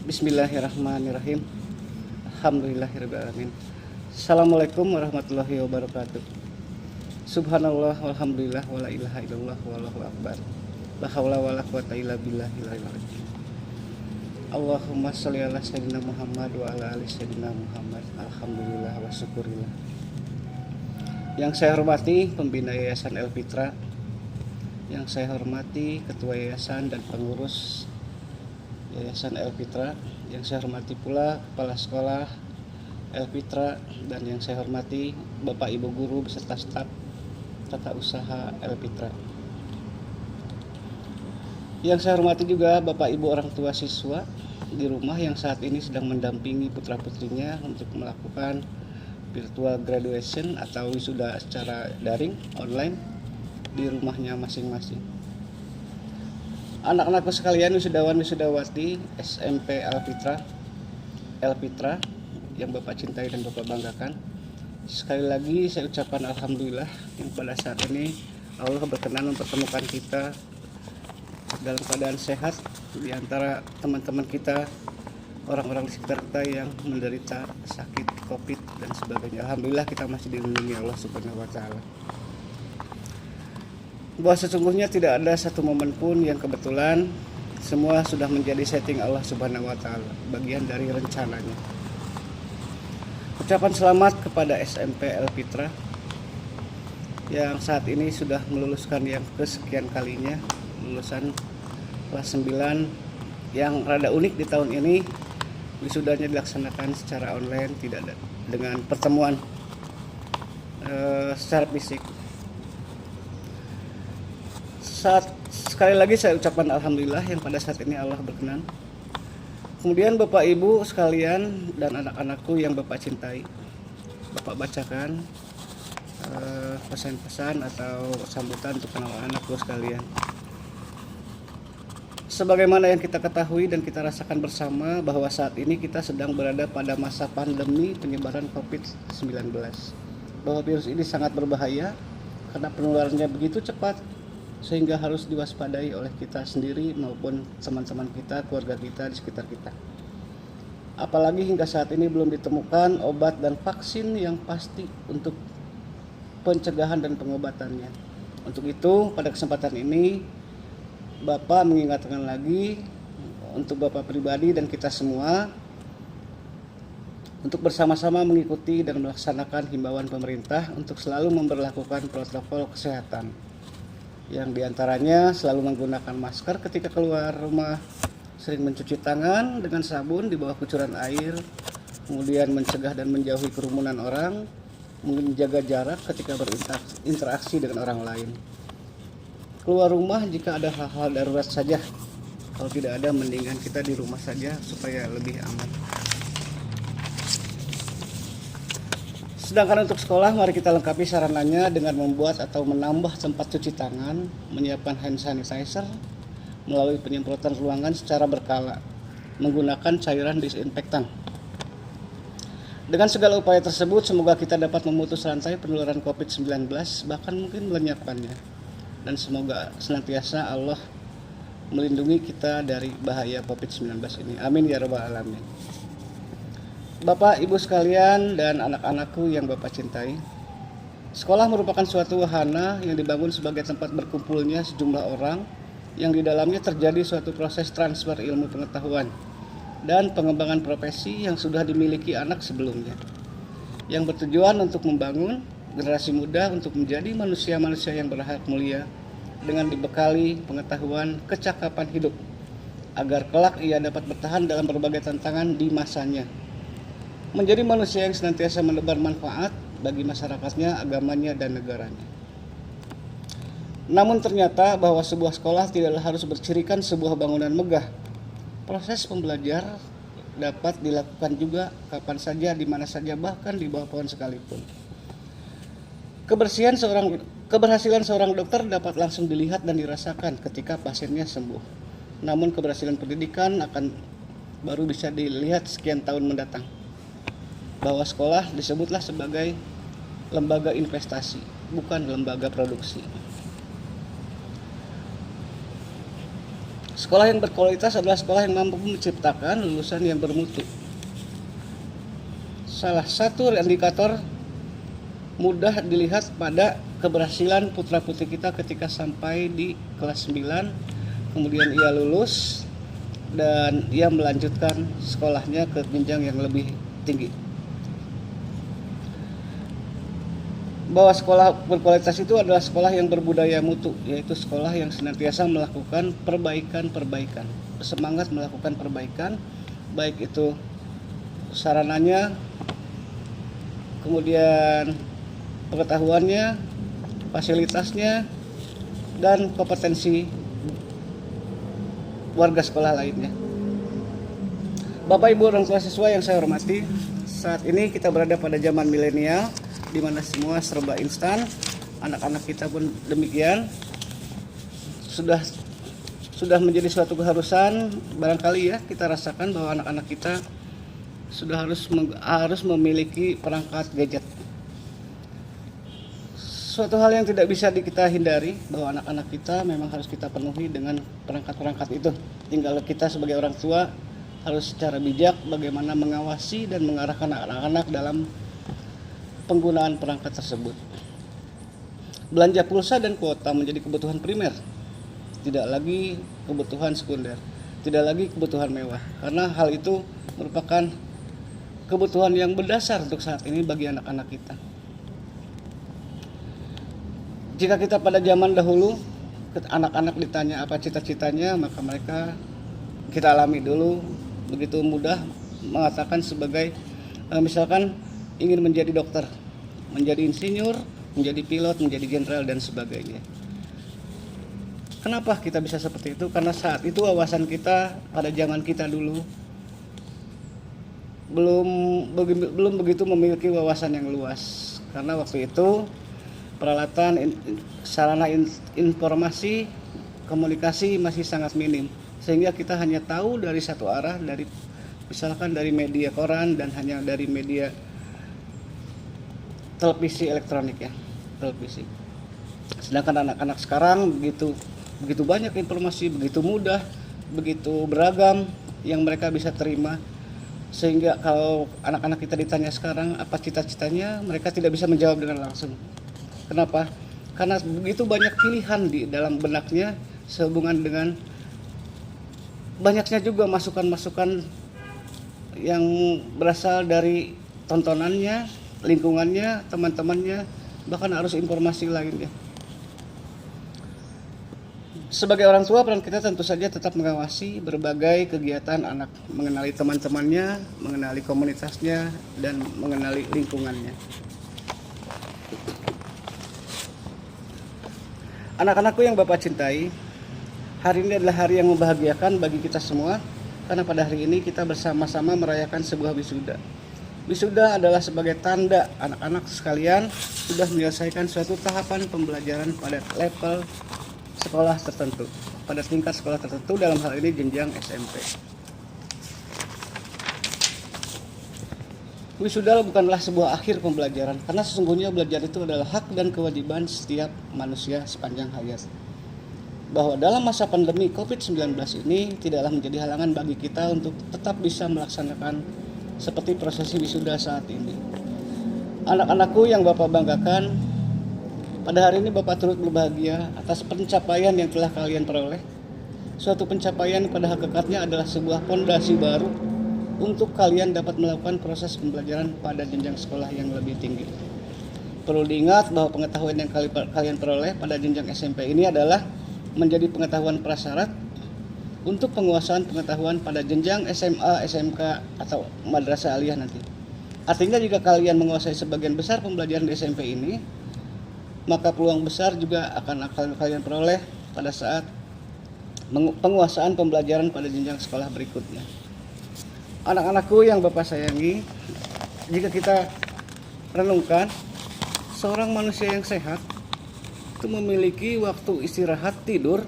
Bismillahirrahmanirrahim. Alhamdulillahirrahmanirrahim. Assalamualaikum warahmatullahi wabarakatuh. Subhanallah walhamdulillah wala ilaha illallah wallahu akbar. La haula wala quwata illa billahil aliyil azim. Allahumma shalli ala sayyidina Muhammad wa ala ali sayyidina Muhammad. Alhamdulillah wa syukurillah. Yang saya hormati pembina Yayasan El Fitra, yang saya hormati ketua yayasan dan pengurus Yayasan El Fitra, yang saya hormati pula kepala sekolah El Fitra, dan yang saya hormati Bapak Ibu guru beserta staf tata usaha El Fitra. Yang saya hormati juga Bapak Ibu orang tua siswa di rumah yang saat ini sedang mendampingi putra-putrinya untuk melakukan virtual graduation atau wisuda secara daring online di rumahnya masing-masing. Anak-anakku sekalian, wisudawan wisudawati SMP El Fitra yang Bapak cintai dan Bapak banggakan. Sekali lagi saya ucapkan alhamdulillah yang pada saat ini Allah berkenan mempertemukan kita dalam keadaan sehat di antara teman-teman kita, orang-orang di sekitar kita yang menderita sakit COVID dan sebagainya. Alhamdulillah kita masih dilindungi Allah Subhanahu wa taala. Bahwa sesungguhnya tidak ada satu momen pun yang kebetulan, semua sudah menjadi setting Allah Subhanahu wa taala, bagian dari rencananya. Ucapan selamat kepada SMP El Fitra yang saat ini sudah meluluskan yang kesekian kalinya, lulusan kelas 9 yang rada unik di tahun ini. Wisudanya dilaksanakan secara online, tidak dengan pertemuan secara fisik. Sekali lagi saya ucapkan alhamdulillah yang pada saat ini Allah berkenan. Kemudian Bapak Ibu sekalian dan anak-anakku yang Bapak cintai, Bapak bacakan pesan-pesan atau sambutan untuk anak-anakku sekalian. Sebagaimana yang kita ketahui dan kita rasakan bersama bahwa saat ini kita sedang berada pada masa pandemi penyebaran COVID-19. Bahwa virus ini sangat berbahaya karena penularannya begitu cepat, sehingga harus diwaspadai oleh kita sendiri maupun teman-teman kita, keluarga kita di sekitar kita. Apalagi hingga saat ini belum ditemukan obat dan vaksin yang pasti untuk pencegahan dan pengobatannya. Untuk itu, pada kesempatan ini Bapak mengingatkan lagi untuk Bapak pribadi dan kita semua untuk bersama-sama mengikuti dan melaksanakan himbauan pemerintah untuk selalu memberlakukan protokol kesehatan, yang diantaranya selalu menggunakan masker ketika keluar rumah, sering mencuci tangan dengan sabun di bawah kucuran air, kemudian mencegah dan menjauhi kerumunan orang, menjaga jarak ketika berinteraksi dengan orang lain. Keluar rumah jika ada hal-hal darurat saja, kalau tidak ada mendingan kita di rumah saja supaya lebih aman. Sedangkan untuk sekolah, mari kita lengkapi sarananya dengan membuat atau menambah tempat cuci tangan, menyiapkan hand sanitizer melalui penyemprotan ruangan secara berkala, menggunakan cairan disinfektan. Dengan segala upaya tersebut, semoga kita dapat memutus rantai penularan COVID-19, bahkan mungkin melenyapkannya. Dan semoga senantiasa Allah melindungi kita dari bahaya COVID-19 ini. Amin ya rabbal alamin. Bapak, Ibu sekalian, dan anak-anakku yang Bapak cintai, sekolah merupakan suatu wahana yang dibangun sebagai tempat berkumpulnya sejumlah orang yang di dalamnya terjadi suatu proses transfer ilmu pengetahuan dan pengembangan profesi yang sudah dimiliki anak sebelumnya, yang bertujuan untuk membangun generasi muda untuk menjadi manusia-manusia yang berhak mulia dengan dibekali pengetahuan kecakapan hidup, agar kelak ia dapat bertahan dalam berbagai tantangan di masanya, menjadi manusia yang senantiasa menebar manfaat bagi masyarakatnya, agamanya, dan negaranya. Namun ternyata bahwa sebuah sekolah tidaklah harus bercirikan sebuah bangunan megah. Proses pembelajar dapat dilakukan juga kapan saja, di mana saja, bahkan di bawah pohon sekalipun. Keberhasilan seorang dokter dapat langsung dilihat dan dirasakan ketika pasiennya sembuh. Namun keberhasilan pendidikan akan baru bisa dilihat sekian tahun mendatang. Bahwa sekolah disebutlah sebagai lembaga investasi, bukan lembaga produksi. Sekolah yang berkualitas adalah sekolah yang mampu menciptakan lulusan yang bermutu. Salah satu indikator mudah dilihat pada keberhasilan putra-putri kita ketika sampai di kelas 9, kemudian ia lulus dan ia melanjutkan sekolahnya ke jenjang yang lebih tinggi. Bahwa sekolah berkualitas itu adalah sekolah yang berbudaya mutu, yaitu sekolah yang senantiasa melakukan perbaikan-perbaikan, semangat melakukan perbaikan, baik itu sarananya, kemudian pengetahuannya, fasilitasnya, dan kompetensi warga sekolah lainnya. Bapak Ibu orang tua siswa yang saya hormati, saat ini kita berada pada zaman milenial di mana semua serba instan. Anak-anak kita pun demikian. Sudah menjadi suatu keharusan barangkali ya kita rasakan bahwa anak-anak kita sudah harus memiliki perangkat gadget. Suatu hal yang tidak bisa kita hindari bahwa anak-anak kita memang harus kita penuhi dengan perangkat-perangkat itu. Tinggal kita sebagai orang tua harus secara bijak bagaimana mengawasi dan mengarahkan anak-anak dalam penggunaan perangkat tersebut. Belanja pulsa dan kuota menjadi kebutuhan primer, tidak lagi kebutuhan sekunder, tidak lagi kebutuhan mewah, karena hal itu merupakan kebutuhan yang mendasar untuk saat ini bagi anak-anak kita. Jika kita pada zaman dahulu anak-anak ditanya apa cita-citanya, maka kita alami dulu begitu mudah mengatakan sebagai misalkan ingin menjadi dokter, menjadi insinyur, menjadi pilot, menjadi jenderal dan sebagainya. Kenapa kita bisa seperti itu? Karena saat itu wawasan kita pada zaman kita dulu belum begitu memiliki wawasan yang luas. Karena waktu itu peralatan sarana informasi komunikasi masih sangat minim, sehingga kita hanya tahu dari satu arah, dari misalkan dari media koran dan hanya dari media televisi elektronik ya, televisi. Sedangkan anak-anak sekarang begitu banyak informasi, begitu mudah, begitu beragam yang mereka bisa terima, sehingga kalau anak-anak kita ditanya sekarang apa cita-citanya, mereka tidak bisa menjawab dengan langsung. Kenapa? Karena begitu banyak pilihan di dalam benaknya sehubungan dengan banyaknya juga masukan-masukan yang berasal dari tontonannya, lingkungannya, teman-temannya, bahkan arus informasi lainnya. Sebagai orang tua, peran kita tentu saja tetap mengawasi berbagai kegiatan anak, mengenali teman-temannya, mengenali komunitasnya, dan mengenali lingkungannya. Anak-anakku yang Bapak cintai, hari ini adalah hari yang membahagiakan bagi kita semua, karena pada hari ini kita bersama-sama merayakan sebuah wisuda. Wisuda adalah sebagai tanda anak-anak sekalian sudah menyelesaikan suatu tahapan pembelajaran pada level sekolah tertentu, pada tingkat sekolah tertentu, dalam hal ini jenjang SMP. Wisuda bukanlah sebuah akhir pembelajaran, karena sesungguhnya belajar itu adalah hak dan kewajiban setiap manusia sepanjang hayat. Bahwa dalam masa pandemi COVID-19 ini tidaklah menjadi halangan bagi kita untuk tetap bisa melaksanakan seperti prosesi wisuda saat ini. Anak-anakku yang Bapak banggakan, pada hari ini Bapak turut berbahagia atas pencapaian yang telah kalian peroleh. Suatu pencapaian pada hakikatnya adalah sebuah fondasi baru untuk kalian dapat melakukan proses pembelajaran pada jenjang sekolah yang lebih tinggi. Perlu diingat bahwa pengetahuan yang kalian peroleh pada jenjang SMP ini adalah menjadi pengetahuan prasyarat untuk penguasaan pengetahuan pada jenjang SMA, SMK, atau madrasah aliyah nanti. Artinya jika kalian menguasai sebagian besar pembelajaran di SMP ini, maka peluang besar juga akan kalian peroleh pada saat penguasaan pembelajaran pada jenjang sekolah berikutnya. Anak-anakku yang Bapak sayangi, jika kita renungkan, seorang manusia yang sehat itu memiliki waktu istirahat tidur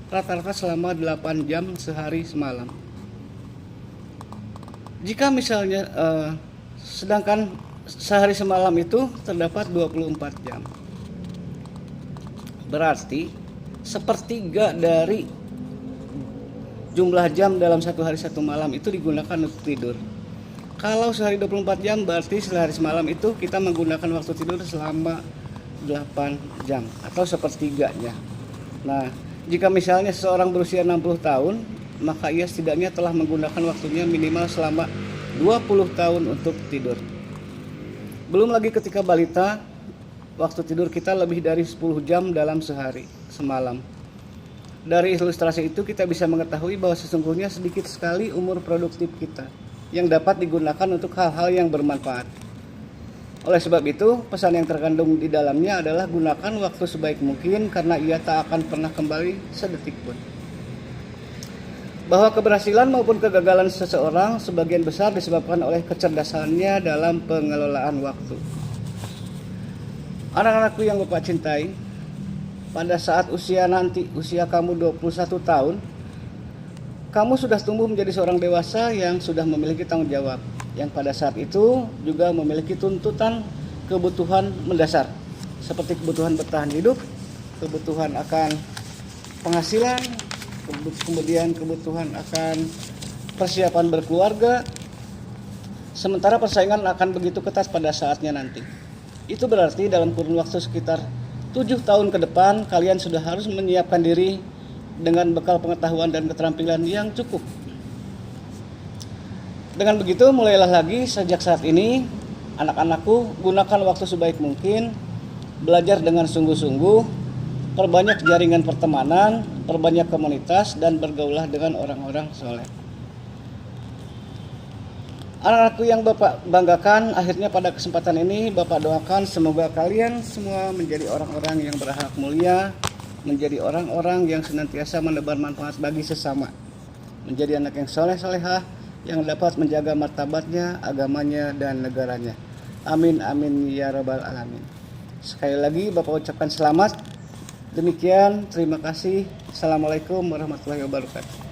rata-rata selama 8 jam sehari semalam. Jika misalnya sedangkan sehari semalam itu terdapat 24 jam. Berarti sepertiga dari jumlah jam dalam satu hari satu malam itu digunakan untuk tidur. Kalau sehari 24 jam berarti sehari semalam itu kita menggunakan waktu tidur selama 8 jam atau sepertiganya. Nah, jika misalnya seseorang berusia 60 tahun, maka ia setidaknya telah menggunakan waktunya minimal selama 20 tahun untuk tidur. Belum lagi ketika balita, waktu tidur kita lebih dari 10 jam dalam sehari semalam. Dari ilustrasi itu kita bisa mengetahui bahwa sesungguhnya sedikit sekali umur produktif kita yang dapat digunakan untuk hal-hal yang bermanfaat. Oleh sebab itu, pesan yang terkandung di dalamnya adalah gunakan waktu sebaik mungkin karena ia tak akan pernah kembali sedetik pun. Bahwa keberhasilan maupun kegagalan seseorang sebagian besar disebabkan oleh kecerdasannya dalam pengelolaan waktu. Anak-anakku yang Bapak cintai, pada saat usia kamu 21 tahun, kamu sudah tumbuh menjadi seorang dewasa yang sudah memiliki tanggung jawab, yang pada saat itu juga memiliki tuntutan kebutuhan mendasar, seperti kebutuhan bertahan hidup, kebutuhan akan penghasilan, kemudian kebutuhan akan persiapan berkeluarga, sementara persaingan akan begitu ketat pada saatnya nanti. Itu berarti dalam kurun waktu sekitar 7 tahun ke depan kalian sudah harus menyiapkan diri dengan bekal pengetahuan dan keterampilan yang cukup. Dengan begitu, mulailah lagi sejak saat ini, anak-anakku, gunakan waktu sebaik mungkin, belajar dengan sungguh-sungguh, perbanyak jaringan pertemanan, perbanyak komunitas, dan bergaulah dengan orang-orang soleh. Anak-anakku yang Bapak banggakan, akhirnya pada kesempatan ini Bapak doakan semoga kalian semua menjadi orang-orang yang berakhlak mulia, menjadi orang-orang yang senantiasa menebar manfaat bagi sesama, menjadi anak yang soleh-solehah yang dapat menjaga martabatnya, agamanya, dan negaranya. Amin amin ya rabbal alamin. Sekali lagi Bapak ucapkan selamat. Demikian, terima kasih. Assalamualaikum warahmatullahi wabarakatuh.